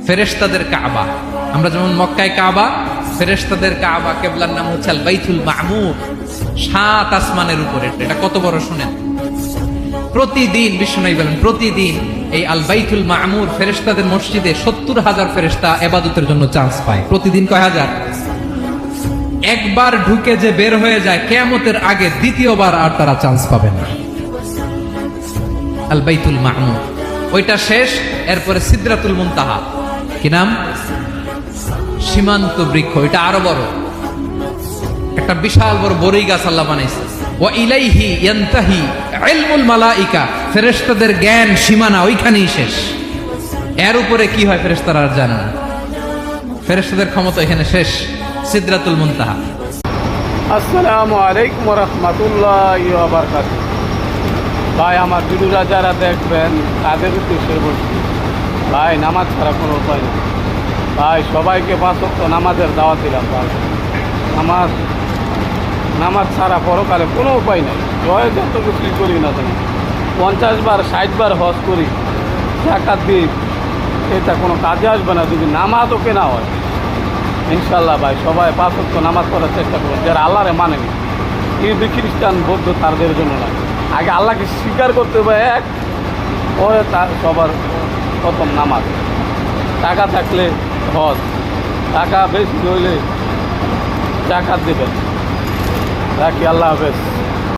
ফেরেশতাদের কাবা। আমরা যেমন মক্কায় কাবা, ফেরেশতাদের কাবা কিবলার নাম হচ্ছে আল বাইতুল মামুর, 7 আসমানের উপরে। এটা কত বড় শুনেন। প্রতিদিন বিশ্বনবী বলেন, প্রতিদিন এই আল বাইতুল মামুর ফেরেশতাদের মসজিদে 70,000 ফেরেশতা ইবাদতের জন্য চান্স পায়। প্রতিদিন কয় হাজার? একবার ঢুকে যে বের হয়ে যায় কিয়ামতের আগে দ্বিতীয়বার আর তারা চান্স পাবে না। আল বাইতুল মামুর ওইটা শেষ, এরপরে সিদরাতুল মুনতাহা, কি নাম? সীমান্ত বৃক্ষ। এটা আরো বড়, একটা বিশাল বড় বড়ই গাছ আল্লাহ বানাইছে। ওয়া ইলাইহি ইয়ানতাহি ইলমুল মালাইকা, ফেরেশতাদের জ্ঞান সীমানা ওইখানেই শেষ। এর উপরে কি হয় ফেরেশতারা আর জানে না। ফেরেশতাদের ক্ষমতা এখানে শেষ, সিদরাতুল মুনতাহা। আসসালামু আলাইকুম ওয়া রাহমাতুল্লাহি ওয়া বারাকাতুহু। ভাই, আমার ভিডিওটা যারা দেখবেন তাদের উদ্দেশ্যে বলছি, ভাই নামাজ ছাড়া কোনো উপায় নেই। ভাই সবাইকে 5 ওয়াক্ত নামাজের দাওয়াত দিলাম। ভাই নামাজ ছাড়া পরকালে কোনো উপায় নেই। জয় যত কিছুই করি না কেন, 50 বার 60 বার হজ করি, জাকাত দিই, এটা কোনো কাজে আসবে না যদি নামাজ ওকে না হয়। ইনশাল্লাহ ভাই সবাই 5 ওয়াক্ত নামাজ পড়ার চেষ্টা করুন, যারা আল্লাহরে মানেনি। কিন্তু খ্রিস্টান বৌদ্ধ তাদের জন্য না, আগে আল্লাহকে স্বীকার করতে হবে এক, পরে তার সবার প্রথম নামাজ। টাকা থাকলে হজ, টাকা বেশি হইলে জাকাত দেবেন। রাখি, আল্লাহ হাফেজ।